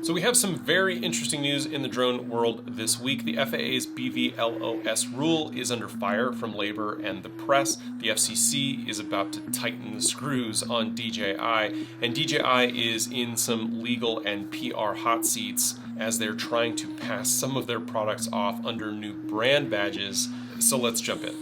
So we have some very interesting news in the drone world this week. The FAA's BVLOS rule is under fire from labor and the press. The FCC is about to tighten the screws on DJI, and DJI is in some legal and PR hot seats as they're trying to pass some of their products off under new brand badges. So let's jump in.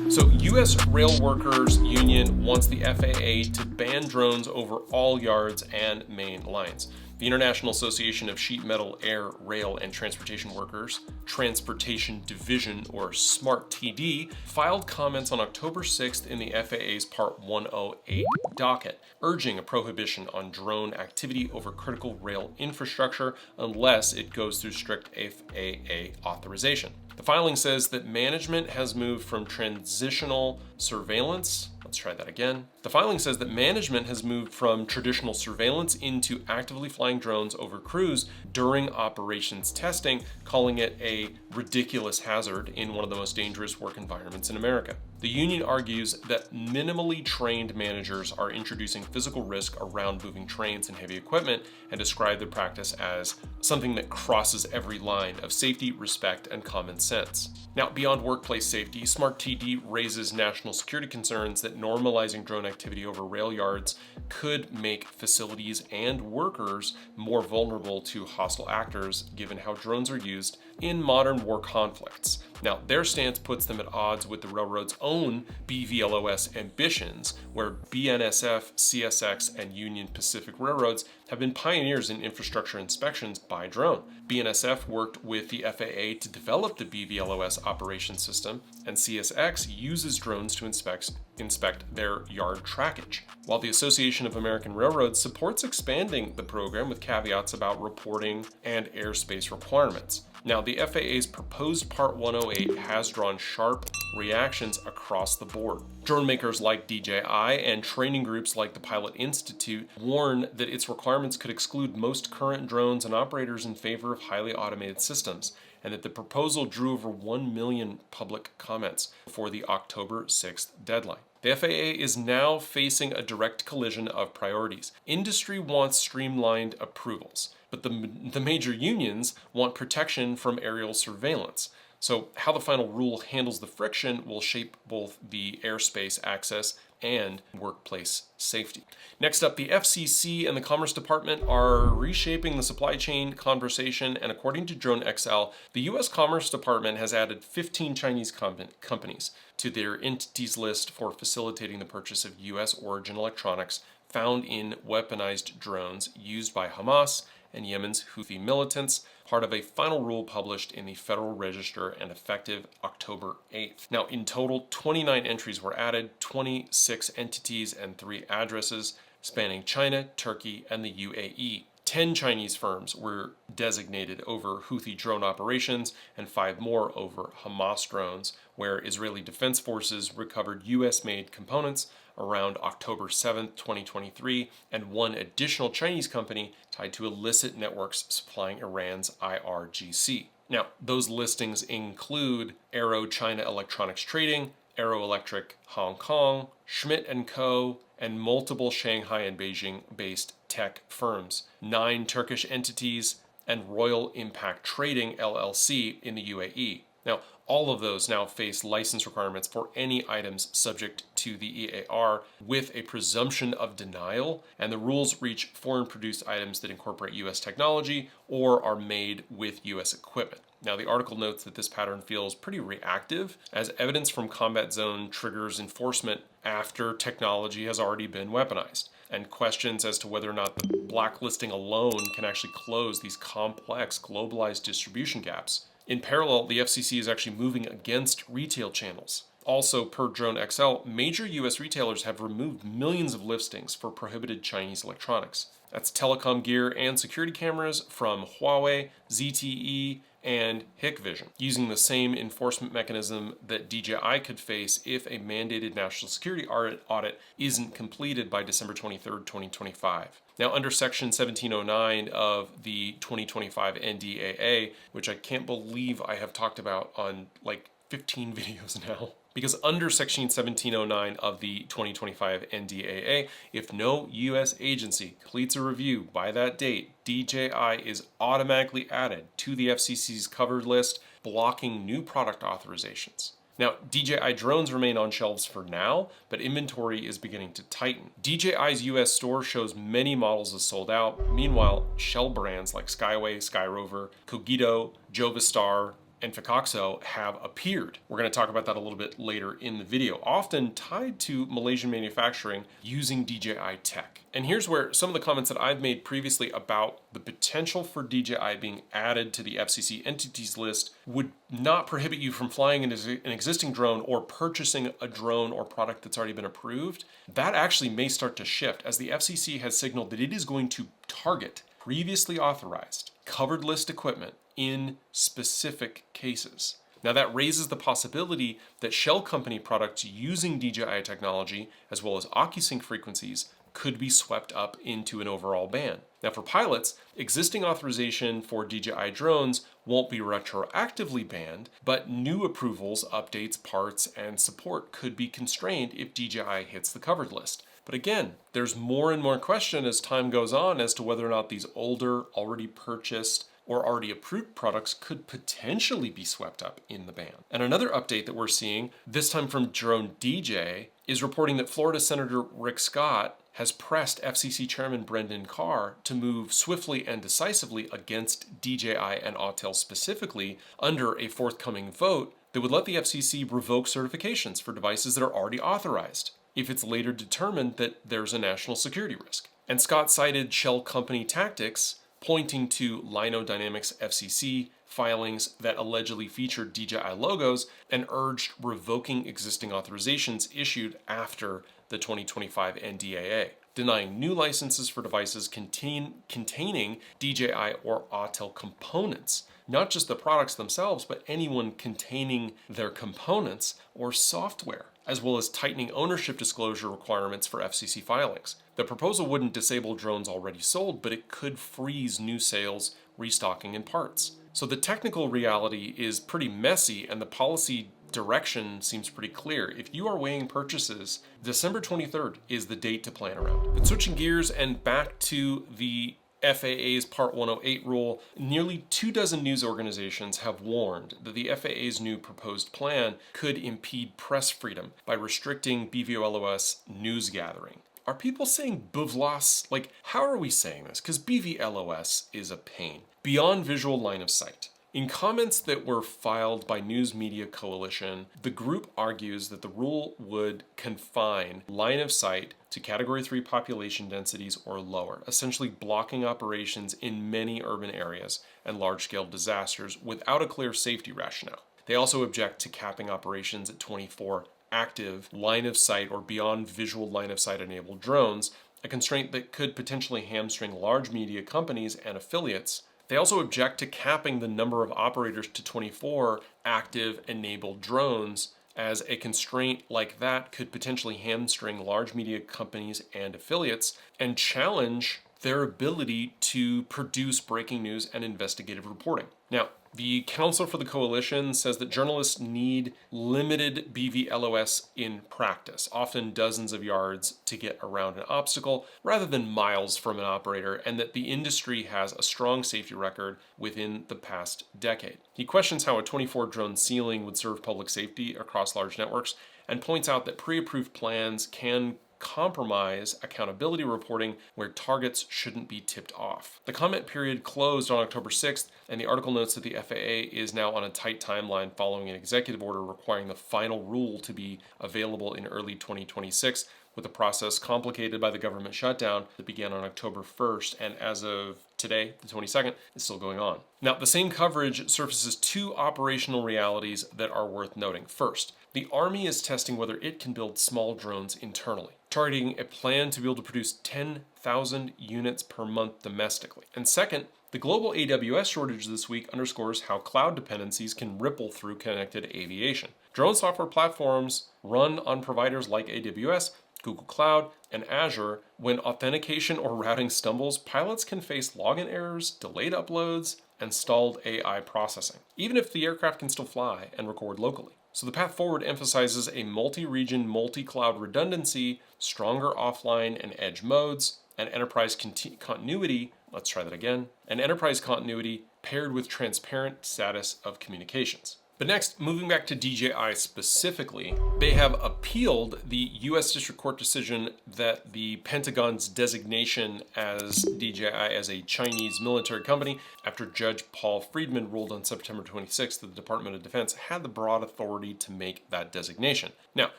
So, U.S. Rail Workers Union wants the FAA to ban drones over all yards and main lines. The International Association of Sheet Metal, Air, Rail, and Transportation Workers, Transportation Division, or SMART-TD, filed comments on October 6th in the FAA's Part 108 docket, urging a prohibition on drone activity over critical rail infrastructure unless it goes through strict FAA authorization. The filing says that management has moved from transitional surveillance. Let's try that again. The filing says that management has moved from traditional surveillance into actively flying drones over crews during operations testing, calling it a ridiculous hazard in one of the most dangerous work environments in America. The union argues that minimally trained managers are introducing physical risk around moving trains and heavy equipment, and describe the practice as something that crosses every line of safety, respect, and common sense. Now, beyond workplace safety, SMART-TD raises national security concerns that normalizing drone activity over rail yards could make facilities and workers more vulnerable to hostile actors, given how drones are used in modern war conflicts. Now, their stance puts them at odds with the railroad's own BVLOS ambitions, where BNSF, CSX, and Union Pacific railroads have been pioneers in infrastructure inspections by drone. BNSF worked with the FAA to develop the BVLOS operation system, and CSX uses drones to inspect their yard trackage. While the Association of American Railroads supports expanding the program with caveats about reporting and airspace requirements. Now, the FAA's proposed Part 108 has drawn sharp reactions across the board. Drone makers like DJI and training groups like the Pilot Institute warn that its requirements could exclude most current drones and operators in favor of highly automated systems, and that the proposal drew over 1 million public comments before the October 6th deadline. The FAA is now facing a direct collision of priorities. Industry wants streamlined approvals, but the major unions want protection from aerial surveillance. So how the final rule handles the friction will shape both the airspace access and workplace safety. Next up, the FCC and the Commerce Department are reshaping the supply chain conversation, and according to Drone XL, the US Commerce Department has added 15 Chinese companies to their entities list for facilitating the purchase of US origin electronics found in weaponized drones used by Hamas and Yemen's Houthi militants, part of a final rule published in the Federal Register and effective October 8th. Now, in total, 29 entries were added, 26 entities and 3 addresses spanning China, Turkey, and the UAE. 10 Chinese firms were designated over Houthi drone operations and 5 more over Hamas drones, where Israeli Defense Forces recovered US-made components around October 7th, 2023, and 1 additional Chinese company tied to illicit networks supplying Iran's IRGC. Now, those listings include Aero China Electronics Trading, Aero Electric Hong Kong, Schmidt & Co., and multiple Shanghai and Beijing-based tech firms, 9 Turkish entities, and Royal Impact Trading LLC in the UAE. Now, all of those now face license requirements for any items subject to the EAR with a presumption of denial, and the rules reach foreign-produced items that incorporate U.S. technology or are made with U.S. equipment. Now, the article notes that this pattern feels pretty reactive, as evidence from combat zone triggers enforcement after technology has already been weaponized, and questions as to whether or not the blacklisting alone can actually close these complex globalized distribution gaps. In parallel, the FCC is actually moving against retail channels. Also, per Drone XL, major US retailers have removed millions of listings for prohibited Chinese electronics. That's telecom gear and security cameras from Huawei, ZTE, and Hikvision, using the same enforcement mechanism that DJI could face if a mandated national security audit isn't completed by December 23rd, 2025. Now, under Section 1709 of the 2025 NDAA, which I can't believe I have talked about on like 15 videos now, because under Section 1709 of the 2025 NDAA, if no U.S. agency completes a review by that date, DJI is automatically added to the FCC's covered list, blocking new product authorizations. Now, DJI drones remain on shelves for now, but inventory is beginning to tighten. DJI's US store shows many models as sold out. Meanwhile, shell brands like Skyway, Skyrover, Kogito, Jovistar, and Fikoxo have appeared. We're going to talk about that a little bit later in the video, often tied to Malaysian manufacturing using DJI tech. And here's where some of the comments that I've made previously about the potential for DJI being added to the FCC entities list would not prohibit you from flying an existing drone or purchasing a drone or product that's already been approved. That actually may start to shift, as the FCC has signaled that it is going to target previously authorized covered list equipment in specific cases. Now that raises the possibility that shell company products using DJI technology, as well as OcuSync frequencies, could be swept up into an overall ban. Now for pilots, existing authorization for DJI drones won't be retroactively banned, but new approvals, updates, parts, and support could be constrained if DJI hits the covered list. But again, there's more and more question as time goes on as to whether or not these older, already purchased, or already approved products could potentially be swept up in the ban. And another update that we're seeing, this time from Drone DJ, is reporting that Florida Senator Rick Scott has pressed FCC Chairman Brendan Carr to move swiftly and decisively against DJI and Autel specifically under a forthcoming vote that would let the FCC revoke certifications for devices that are already authorized if it's later determined that there's a national security risk. And Scott cited shell company tactics, pointing to Lino Dynamics FCC filings that allegedly featured DJI logos, and urged revoking existing authorizations issued after the 2025 NDAA, denying new licenses for devices containing DJI or Autel components, not just the products themselves, but anyone containing their components or software, as well as tightening ownership disclosure requirements for FCC filings. The proposal wouldn't disable drones already sold, but it could freeze new sales, restocking, and parts. So the technical reality is pretty messy, and the policy direction seems pretty clear. If you are weighing purchases, December 23rd is the date to plan around. But switching gears and back to the FAA's Part 108 rule, nearly 24 news organizations have warned that the FAA's new proposed plan could impede press freedom by restricting BVLOS news gathering. Are people saying BVLOS? Like, how are we saying this? Because BVLOS is a pain. Beyond visual line of sight. In comments that were filed by News Media Coalition, the group argues that the rule would confine line of sight to Category 3 population densities or lower, essentially blocking operations in many urban areas and large-scale disasters without a clear safety rationale. They also object to capping operations at 24 active line of sight or beyond visual line of sight enabled drones, a constraint that could potentially hamstring large media companies and affiliates. They also object to capping the number of operators to 24 active enabled drones, as a constraint like that could potentially hamstring large media companies and affiliates and challenge their ability to produce breaking news and investigative reporting. Now, the Council for the Coalition says that journalists need limited BVLOS in practice, often dozens of yards to get around an obstacle rather than miles from an operator, and that the industry has a strong safety record within the past decade. He questions how a 24 drone ceiling would serve public safety across large networks and points out that pre-approved plans can compromise accountability reporting where targets shouldn't be tipped off. The comment period closed on October 6th, and the article notes that the FAA is now on a tight timeline following an executive order requiring the final rule to be available in early 2026, with the process complicated by the government shutdown that began on October 1st, and as of today, the 22nd, is still going on. Now, the same coverage surfaces two operational realities that are worth noting. First, the Army is testing whether it can build small drones internally, targeting a plan to be able to produce 10,000 units per month domestically. And second, the global AWS shortage this week underscores how cloud dependencies can ripple through connected aviation. Drone software platforms run on providers like AWS, Google Cloud, and Azure. When authentication or routing stumbles, pilots can face login errors, delayed uploads, and stalled AI processing, even if the aircraft can still fly and record locally. So the path forward emphasizes a multi-region, multi-cloud redundancy, stronger offline and edge modes, and enterprise continuity. Let's try that again. And enterprise continuity paired with transparent status of communications. But next, moving back to DJI specifically, they have appealed the US District Court decision that the Pentagon's designation as DJI as a Chinese military company after Judge Paul Friedman ruled on September 26th that the Department of Defense had the broad authority to make that designation. Now,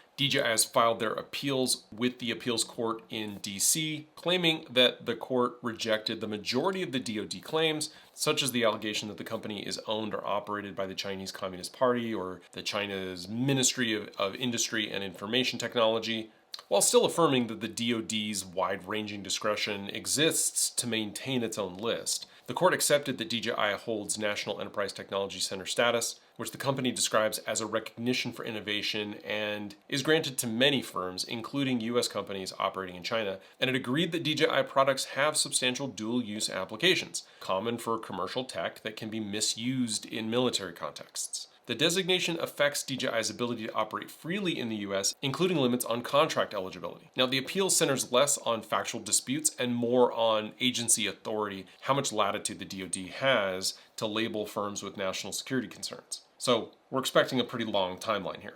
DJI has filed their appeals with the appeals court in DC, claiming that the court rejected the majority of the DOD claims, such as the allegation that the company is owned or operated by the Chinese Communist Party or the China's Ministry of Industry and Information Technology, while still affirming that the DOD's wide-ranging discretion exists to maintain its own list. The court accepted that DJI holds National Enterprise Technology Center status, which the company describes as a recognition for innovation and is granted to many firms, including US companies operating in China, and it agreed that DJI products have substantial dual-use applications, common for commercial tech that can be misused in military contexts. The designation affects DJI's ability to operate freely in the US, including limits on contract eligibility. Now, the appeal centers less on factual disputes and more on agency authority, how much latitude the DoD has to label firms with national security concerns. So we're expecting a pretty long timeline here.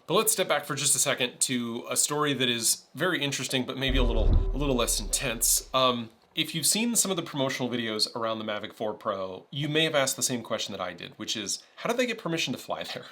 But let's step back for just a second to a story that is very interesting, but maybe a little less intense. If you've seen some of the promotional videos around the Mavic 4 Pro, you may have asked the same question that I did, which is, how did they get permission to fly there?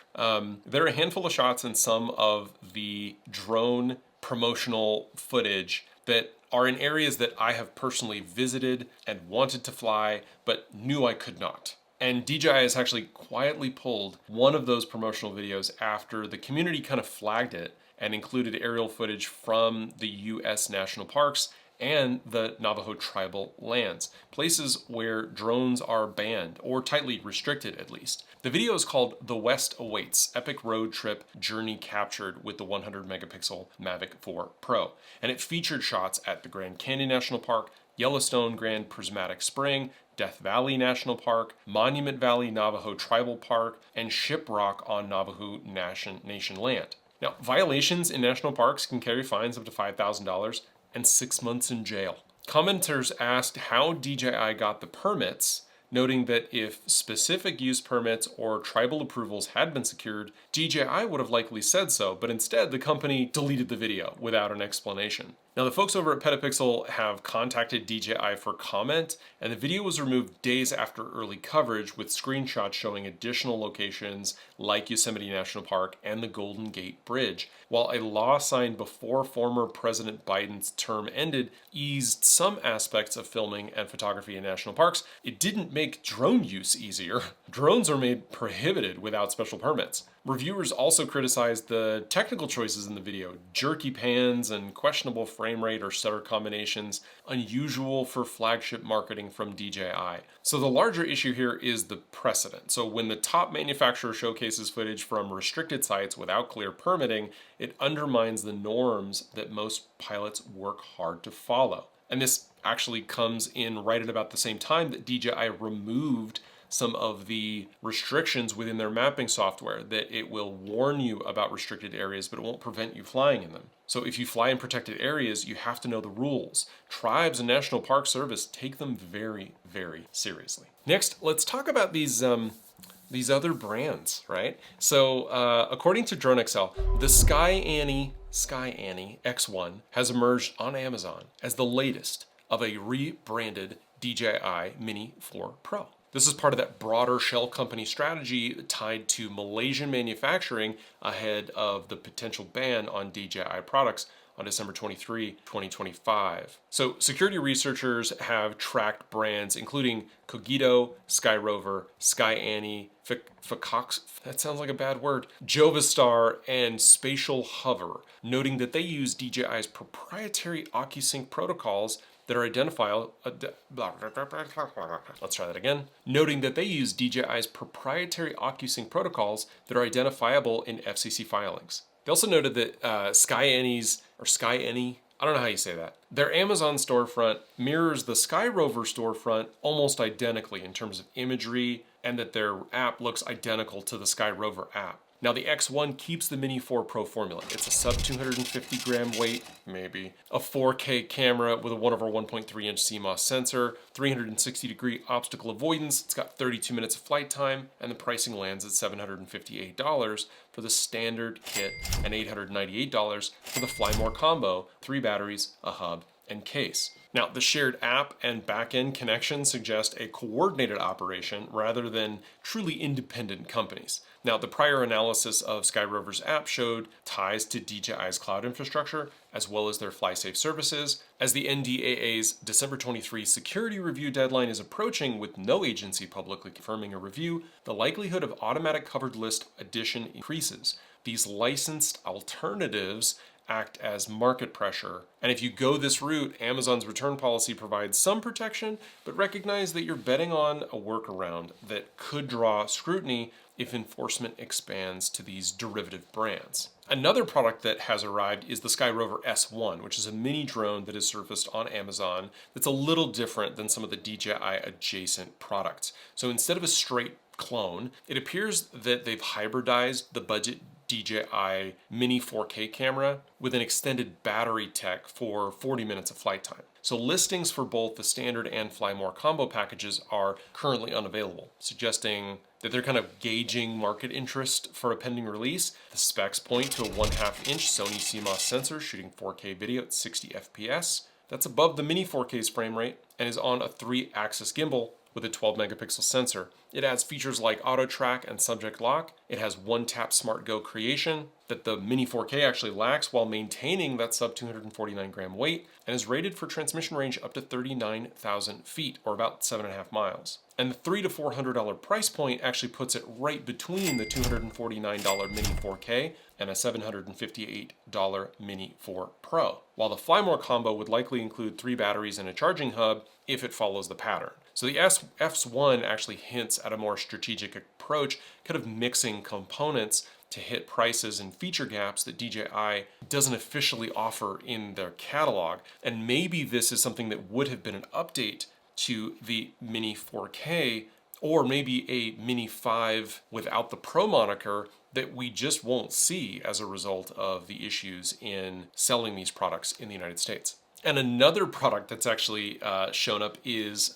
There are a handful of shots in some of the drone promotional footage that are in areas that I have personally visited and wanted to fly, but knew I could not. And DJI has actually quietly pulled one of those promotional videos after the community kind of flagged it and included aerial footage from the US national parks and the Navajo tribal lands, places where drones are banned, or tightly restricted at least. The video is called The West Awaits, Epic Road Trip Journey Captured with the 100 megapixel Mavic 4 Pro. And it featured shots at the Grand Canyon National Park, Yellowstone Grand Prismatic Spring, Death Valley National Park, Monument Valley Navajo Tribal Park, and Shiprock on Navajo Nation land. Now, violations in national parks can carry fines up to $5,000 and 6 months in jail. Commenters asked how DJI got the permits, noting that if specific use permits or tribal approvals had been secured, DJI would have likely said so, but instead the company deleted the video without an explanation. Now, the folks over at Petapixel have contacted DJI for comment, and the video was removed days after early coverage with screenshots showing additional locations like Yosemite National Park and the Golden Gate Bridge. While a law signed before former President Biden's term ended eased some aspects of filming and photography in national parks, it didn't make drone use easier. Drones are made prohibited without special permits. Reviewers also criticized the technical choices in the video, jerky pans and questionable frame rate or shutter combinations, unusual for flagship marketing from DJI. So the larger issue here is the precedent. So when the top manufacturer showcases footage from restricted sites without clear permitting, it undermines the norms that most pilots work hard to follow. And this actually comes in right at about the same time that DJI removed some of the restrictions within their mapping software, that it will warn you about restricted areas, but it won't prevent you flying in them. So if you fly in protected areas, you have to know the rules. Tribes and National Park Service take them very, very seriously. Next, let's talk about these other brands, right? So according to DroneXL, the Sky Annie X1 has emerged on Amazon as the latest of a rebranded DJI Mini 4 Pro. This is part of that broader shell company strategy tied to Malaysian manufacturing ahead of the potential ban on DJI products on December 23, 2025. So security researchers have tracked brands including Cogito, Sky Rover, Sky Annie, Facox, that sounds like a bad word, Jovistar, and Spatial Hover, noting that they use DJI's proprietary OcuSync protocols that are identifiable. Let's try that again. Noting that they use DJI's proprietary OcuSync protocols that are identifiable in FCC filings. They also noted that Sky Annie, I don't know how you say that, their Amazon storefront mirrors the Sky Rover storefront almost identically in terms of imagery, and that their app looks identical to the Sky Rover app. Now the X1 keeps the Mini 4 Pro formula. It's a sub 250 gram weight, maybe, a 4K camera with a 1 over 1.3 inch CMOS sensor, 360-degree obstacle avoidance, it's got 32 minutes of flight time, and the pricing lands at $758 for the standard kit and $898 for the Fly More combo, 3 batteries, a hub, and case. Now, the shared app and back-end connection suggest a coordinated operation rather than truly independent companies. Now, the prior analysis of SkyRover's app showed ties to DJI's cloud infrastructure, as well as their FlySafe services. As the NDAA's December 23 security review deadline is approaching with no agency publicly confirming a review, the likelihood of automatic covered list addition increases. These licensed alternatives act as market pressure. And if you go this route, Amazon's return policy provides some protection, but recognize that you're betting on a workaround that could draw scrutiny if enforcement expands to these derivative brands. Another product that has arrived is the SkyRover S1, which is a mini drone that is surfaced on Amazon that's a little different than some of the DJI adjacent products. So instead of a straight clone, it appears that they've hybridized the budget DJI Mini 4K camera with an extended battery tech for 40 minutes of flight time. So listings for both the standard and Fly More combo packages are currently unavailable, suggesting that they're kind of gauging market interest for a pending release. The specs point to a 1/2 inch Sony CMOS sensor shooting 4K video at 60 FPS. That's above the Mini 4K's frame rate and is on a 3-axis gimbal with a 12 megapixel sensor. It adds features like auto track and subject lock. It has one-tap Smart Go creation that the Mini 4K actually lacks while maintaining that sub 249 gram weight, and is rated for transmission range up to 39,000 feet or about 7.5 miles. And the $300 to $400 price point actually puts it right between the $249 Mini 4K and a $758 Mini 4 Pro, while the Fly More combo would likely include 3 batteries and a charging hub if it follows the pattern. So the S1 actually hints at a more strategic approach, kind of mixing components to hit prices and feature gaps that DJI doesn't officially offer in their catalog. And maybe this is something that would have been an update to the Mini 4K, or maybe a Mini 5 without the Pro moniker that we just won't see as a result of the issues in selling these products in the United States. And another product that's actually shown up is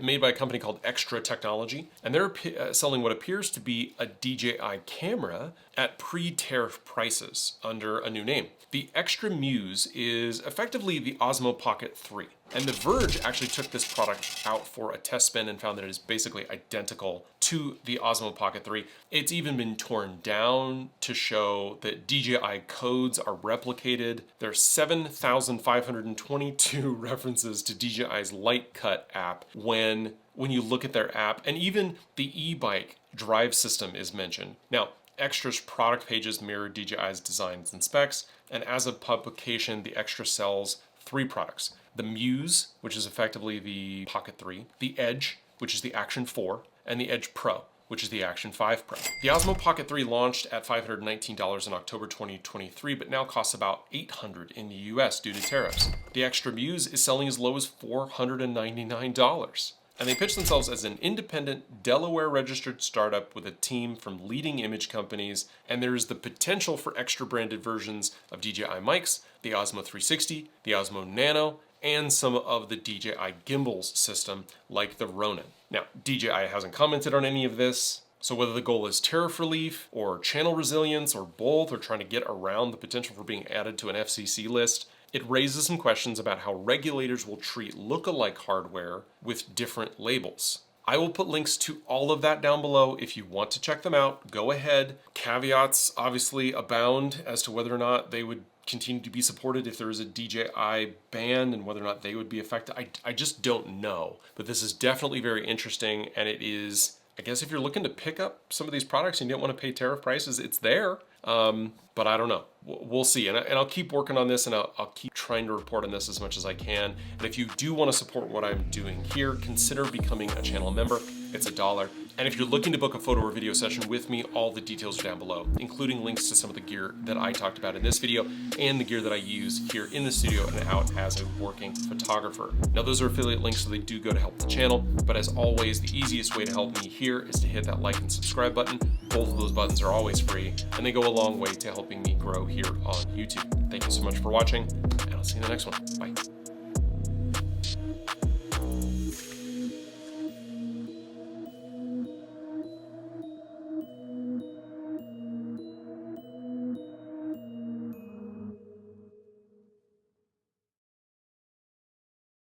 made by a company called Extra Technology, and they're selling what appears to be a DJI camera at pre-tariff prices under a new name. The Extra Muse is effectively the Osmo Pocket 3. And The Verge actually took this product out for a test spin and found that it is basically identical to the Osmo Pocket 3. It's even been torn down to show that DJI codes are replicated. There's 7,522 references to DJI's Lightcut app when you look at their app, and even the e-bike drive system is mentioned. Now, Extra's product pages mirror DJI's designs and specs, and as of publication, the Extra sells 3 products. The Muse, which is effectively the Pocket 3, the Edge, which is the Action 4, and the Edge Pro, which is the Action 5 Pro. The Osmo Pocket 3 launched at $519 in October 2023, but now costs about $800 in the US due to tariffs. The Extra Muse is selling as low as $499. And they pitch themselves as an independent, Delaware-registered startup with a team from leading image companies, and there is the potential for extra-branded versions of DJI mics, the Osmo 360, the Osmo Nano, and some of the DJI gimbals system, like the Ronin. Now, DJI hasn't commented on any of this, so whether the goal is tariff relief, or channel resilience, or both, or trying to get around the potential for being added to an FCC list, it raises some questions about how regulators will treat look-alike hardware with different labels. I will put links to all of that down below if you want to check them out. Go ahead. Caveats obviously abound as to whether or not they would continue to be supported if there is a DJI ban and whether or not they would be affected. I just don't know. But this is definitely very interesting, and it is, I guess if you're looking to pick up some of these products and you don't want to pay tariff prices, it's there. But I don't know. We'll see. And I'll keep working on this, and I'll keep trying to report on this as much as I can. And if you do want to support what I'm doing here, consider becoming a channel member. It's $1. And if you're looking to book a photo or video session with me, all the details are down below, including links to some of the gear that I talked about in this video and the gear that I use here in the studio and out as a working photographer. Now, those are affiliate links, so they do go to help the channel. But as always, the easiest way to help me here is to hit that like and subscribe button. Both of those buttons are always free, and they go a long way to helping me grow here on YouTube. Thank you so much for watching, and I'll see you in the next one. Bye.